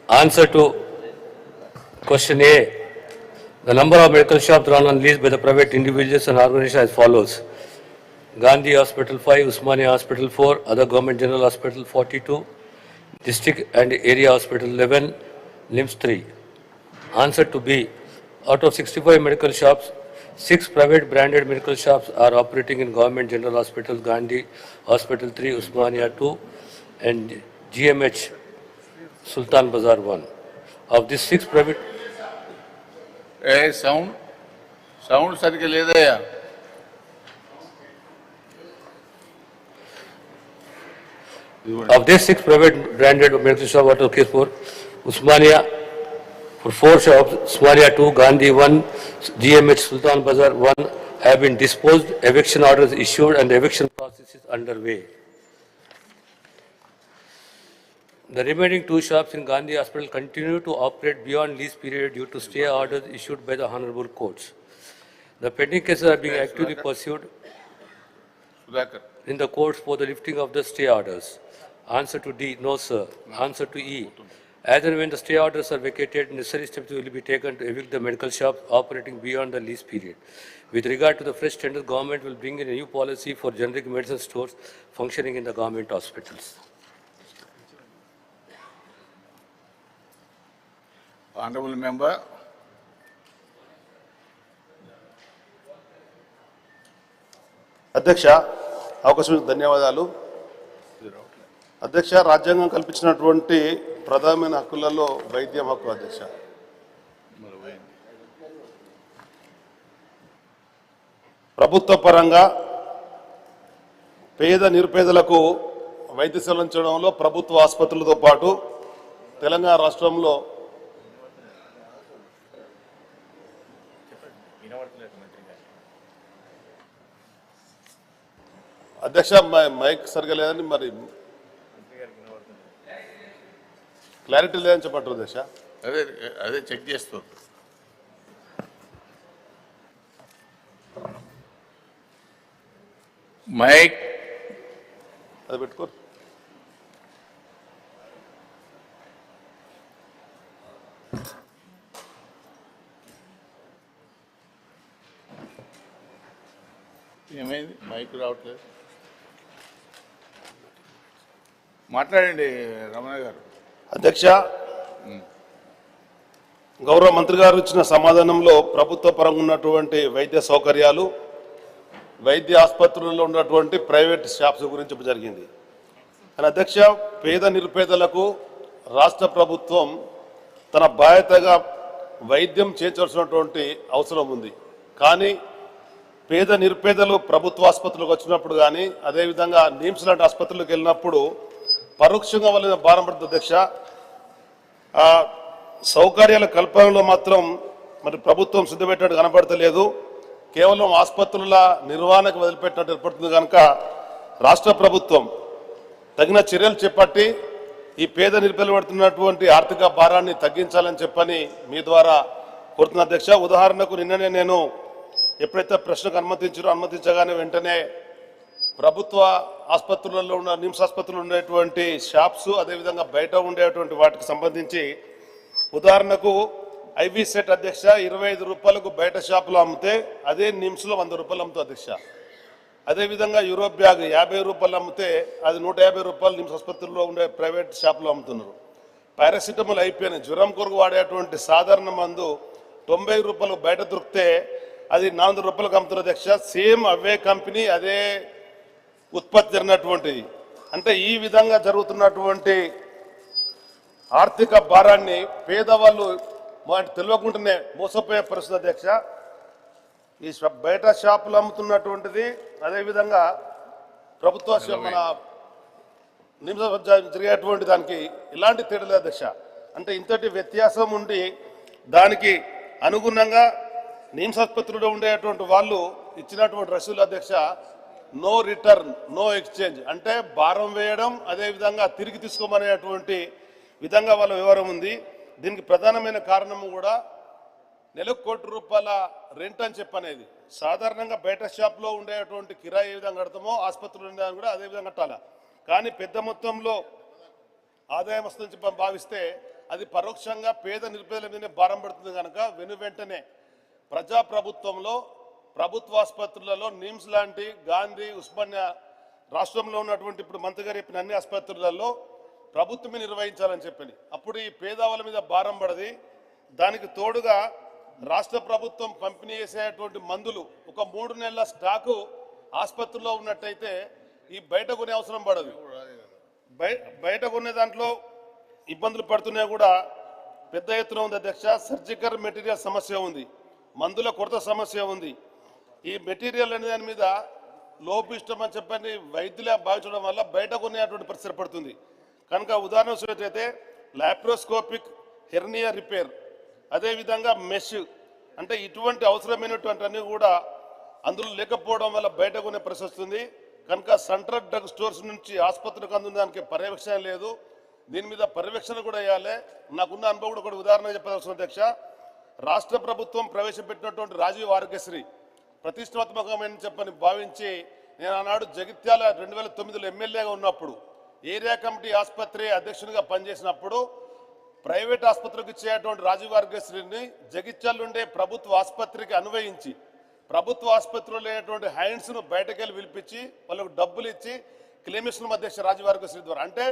Answer to question A. The number of medical shops run on lease by the private individuals and organizations as follows. Gandhi Hospital 5, Usmania Hospital 4, other government general hospital 42, district and area hospital 11, LIMS 3. Answer to B. Out of 65 medical shops, 6 private branded medical shops are operating in government general hospitals, Gandhi Hospital 3, Usmania 2, and GMH Sultan Bazar 1. Of these 6 private... sound సరిగ్గా లేదయ్యా. Of these 6 private branded medical shops, what are case for? Usmania for 4 shops, Usmania 2, Gandhi 1, GMH Sultan Bazar 1 have been disposed, eviction orders issued and the eviction process is underway. The remaining 2 shops in Gandhi Hospital continue to operate beyond lease period due to stay orders issued by the honorable courts. The pending cases are being actively pursued Sudhakar. in the courts for the lifting of the stay orders. Answer to D, no sir. Answer to E, as and when the stay orders are vacated, necessary steps will be taken to evict the medical shops operating beyond the lease period. With regard to the fresh tender, government will bring in a new policy for generic medicine stores functioning in the government hospitals. Honorable member. అధ్యక్ష అవకాశం ధన్యవాదాలు. అధ్యక్ష రాజ్యాంగం కల్పించినటువంటి ప్రధానమైన హక్కులలో వైద్యం హక్కు అధ్యక్ష. ప్రభుత్వ పరంగా పేద నిరుపేదలకు వైద్య సేవలు అందించడంలో ప్రభుత్వ ఆసుపత్రులతో పాటు తెలంగాణ రాష్ట్రంలో అధ్యక్ష మైక్ సరిగా లేదని మరి క్లారిటీ లేదని చెప్పంటారు అధ్యక్ష. అదే చెక్ చేస్తూ మైక్ అది పెట్టుకో. ఏమైంది మైక్ రావట్లేదు. మాట్లాడండి రమణ గారు. అధ్యక్ష గౌరవ మంత్రి గారు ఇచ్చిన సమాధానంలో ప్రభుత్వ పరంగా ఉన్నటువంటి వైద్య సౌకర్యాలు, వైద్య ఆసుపత్రుల్లో ఉన్నటువంటి ప్రైవేట్ షాప్స్ గురించి జరిగింది. కానీ అధ్యక్ష పేద నిరుపేదలకు రాష్ట్ర ప్రభుత్వం తన బాధ్యతగా వైద్యం చేర్చాల్సినటువంటి అవసరం ఉంది. కానీ పేద నిరుపేదలు ప్రభుత్వ ఆసుపత్రులకు వచ్చినప్పుడు కానీ అదేవిధంగా నిమ్స్ లాంటి ఆసుపత్రులకు వెళ్ళినప్పుడు పరోక్షంగా వాళ్ళ భారం పడుతుంది అధ్యక్ష. ఆ సౌకర్యాల కల్పనలో మాత్రం మరి ప్రభుత్వం సిద్ధపెట్టినట్టు కనపడతలేదు. కేవలం ఆసుపత్రుల నిర్వహణకు వదిలిపెట్టినట్టు ఏర్పడుతుంది. కనుక రాష్ట్ర ప్రభుత్వం తగిన చర్యలు చేపట్టి ఈ పేద నిరుపేదలు పడుతున్నటువంటి ఆర్థిక భారాన్ని తగ్గించాలని చెప్పని మీ ద్వారా కోరుతున్న అధ్యక్ష. ఉదాహరణకు నిన్ననే నేను ఎప్పుడైతే ప్రశ్నకు అనుమతించగానే వెంటనే ప్రభుత్వ ఆసుపత్రులలో ఉన్న నిమ్స్ ఆసుపత్రులు ఉండేటువంటి షాప్స్ అదేవిధంగా బయట ఉండేటువంటి వాటికి సంబంధించి ఉదాహరణకు ఐవీ సెట్ అధ్యక్ష 25 రూపాయలకు బయట షాపులో అమ్మితే అదే నిమ్స్లో 100 రూపాయలు అమ్ముతుంది అధ్యక్ష. అదేవిధంగా యూరోప్ బ్యాగ్ 50 రూపాయలు అమ్మితే అది 150 రూపాయలు నిమ్స్ ఆసుపత్రుల్లో ఉండే ప్రైవేట్ షాపులో అమ్ముతున్నారు. పారాసిటమాల్ అయిపోయిన జ్వరం కొరకు వాడేటువంటి సాధారణ మందు 90 రూపాయలకు బయట దొరికితే అది 400 రూపాయలకు అమ్ముతున్నారు అధ్యక్ష. సేమ్ అవే కంపెనీ అదే ఉత్పత్తి జరిగినటువంటిది. అంటే ఈ విధంగా జరుగుతున్నటువంటి ఆర్థిక భారాన్ని పేదవాళ్ళు తెలియకుండానే మోసపోయే పరిస్థితి అధ్యక్ష. ఈ బయట షాపులు అమ్ముతున్నటువంటిది అదేవిధంగా ప్రభుత్వ మన నిమిష జరిగేటువంటి దానికి ఇలాంటి తేడా లేదు అధ్యక్ష. అంటే ఇంతటి వ్యత్యాసం ఉండి దానికి అనుగుణంగా నిమ్స్ ఆసుపత్రిలో ఉండేటువంటి వాళ్ళు ఇచ్చినటువంటి రసీదులు అధ్యక్ష నో రిటర్న్ నో ఎక్స్చేంజ్, అంటే భారం వేయడం అదేవిధంగా తిరిగి తీసుకోమనేటువంటి విధంగా వాళ్ళ వివరం ఉంది. దీనికి ప్రధానమైన కారణము కూడా నెలకు ₹1,00,00,000 రెంట్ అని చెప్పనేది. సాధారణంగా బయట షాప్లో ఉండేటువంటి కిరాయి ఏ విధంగా కడతామో ఆసుపత్రులు ఉండేది కూడా అదే విధంగా కట్టాలి. కానీ పెద్ద మొత్తంలో ఆదాయం వస్తుందని చెప్పి భావిస్తే అది పరోక్షంగా పేద నిరుపేదల మీదనే భారం పడుతుంది కనుక వెంటనే ప్రజాప్రభుత్వంలో ప్రభుత్వ ఆసుపత్రులలో నిమ్స్ లాంటి గాంధీ ఉస్మానియా రాష్ట్రంలో ఉన్నటువంటి ఇప్పుడు మంత్రి గారు చెప్పిన అన్ని ఆసుపత్రులలో ప్రభుత్వమే నిర్వహించాలని చెప్పని అప్పుడు ఈ పేదవాళ్ళ మీద భారం పడది. దానికి తోడుగా రాష్ట్ర ప్రభుత్వం పంపిణీ చేసేటువంటి మందులు ఒక 3 నెలల స్టాకు ఆసుపత్రిలో ఉన్నట్టయితే ఈ బయట కొనే అవసరం పడదు. బయట కొనే దాంట్లో ఇబ్బందులు పడుతున్నాయి కూడా పెద్ద ఎత్తున ఉంది అధ్యక్ష. సర్జికల్ మెటీరియల్ సమస్య ఉంది, మందుల కొరత సమస్య ఉంది. ఈ మెటీరియల్ అనే దాని మీద లోపిష్టం అని చెప్పని వైద్యులే భావించడం వల్ల బయట కొనేటువంటి పరిస్థితి పడుతుంది కనుక ఉదాహరణ చూసినట్లయితే లాప్రోస్కోపిక్ హెర్నియా రిపేర్, అదేవిధంగా మెష్ అంటే ఇటువంటి అవసరమైనటువంటి అన్ని కూడా అందులో లేకపోవడం వల్ల బయట కొనే పరిస్థితి వస్తుంది కనుక సెంట్రల్ డ్రగ్ స్టోర్స్ నుంచి ఆసుపత్రికి అందుదానికి పర్యవేక్షణ లేదు. దీని మీద పర్యవేక్షణ కూడా వేయాలి. నాకున్న అనుభవం కూడా ఒక ఉదాహరణ చెప్పాల్సిన అధ్యక్ష, రాష్ట్ర ప్రభుత్వం ప్రవేశపెట్టినటువంటి రాజీవ్ ఆరోగ్యశ్రీ ప్రతిష్టాత్మకమైన చెప్పని భావించి నేను ఆనాడు జగిత్యాల 2009లో ఎమ్మెల్యేగా ఉన్నప్పుడు ఏరియా కమిటీ ఆసుపత్రి అధ్యక్షునిగా పనిచేసినప్పుడు ప్రైవేట్ ఆసుపత్రికి ఇచ్చేటువంటి రాజీవ్ ఆరోగ్యశ్రీని జగిత్యాల ఉండే ప్రభుత్వ ఆసుపత్రికి అన్వయించి ప్రభుత్వ ఆసుపత్రిలో లేనటువంటి హ్యాండ్స్ను బయటకెళ్ళి పిలిపించి వాళ్ళకు డబ్బులు ఇచ్చి క్లెయిమిస్తున్నాం అధ్యక్ష రాజీవ్ ఆరోగ్యశ్రీ ద్వారా. అంటే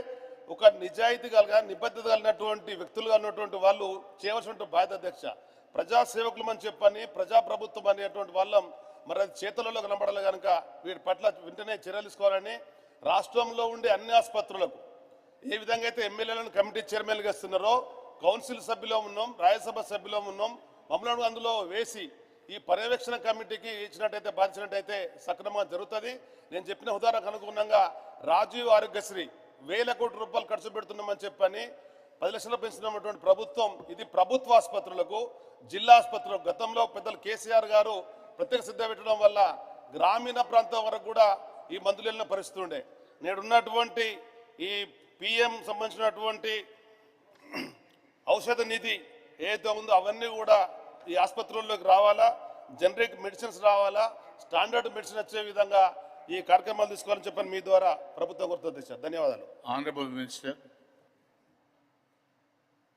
ఒక నిజాయితీ నిబద్ధత కలిగినటువంటి వ్యక్తులుగా ఉన్నటువంటి వాళ్ళు చేయవలసినటువంటి బాధ్యత అధ్యక్ష. ప్రజాసేవకులు అని చెప్పని ప్రజాప్రభుత్వం అనేటువంటి వాళ్ళం మరి అది చేతులలో కనబడాలి కనుక వీటి పట్ల వెంటనే చర్యలు తీసుకోవాలని రాష్ట్రంలో ఉండే అన్ని ఆసుపత్రులకు ఏ విధంగా అయితే ఎమ్మెల్యేలను కమిటీ చైర్మన్గా ఇస్తున్నారో కౌన్సిల్ సభ్యులో ఉన్నాం, రాజ్యసభ సభ్యులో ఉన్నాం, మమ్మల్ని అందులో వేసి ఈ పర్యవేక్షణ కమిటీకి ఇచ్చినట్టయితే బాధించినట్టయితే సక్రమంగా జరుగుతుంది. నేను చెప్పిన ఉదాహరణకు అనుగుణంగా రాజీవ్ ఆరోగ్యశ్రీ 1000 కోట్ల రూపాయలు ఖర్చు పెడుతున్నామని చెప్పని 10 లక్షలు పెంచుతున్నటువంటి ప్రభుత్వం ఇది ప్రభుత్వ ఆసుపత్రులకు, జిల్లా ఆసుపత్రులకు గతంలో పెద్దలు కేసీఆర్ గారు ప్రత్యేక శ్రద్ధ పెట్టడం వల్ల గ్రామీణ ప్రాంతం వరకు కూడా ఈ మందులు వెళ్ళిన పరిస్థితి ఉండే. నేడున్నటువంటి ఈ పిఎం సంబంధించినటువంటి ఔషధ నిధి ఏదైతే ఉందో అవన్నీ కూడా ఈ ఆసుపత్రుల్లోకి రావాలా, జనరిక్ మెడిసిన్స్ రావాలా, స్టాండర్డ్ మెడిసిన్ వచ్చే విధంగా ఈ కార్యక్రమాలు తీసుకోవాలని చెప్పని మీ ద్వారా ప్రభుత్వం కోరుతుంది. ధన్యవాదాలు. Honourable minister.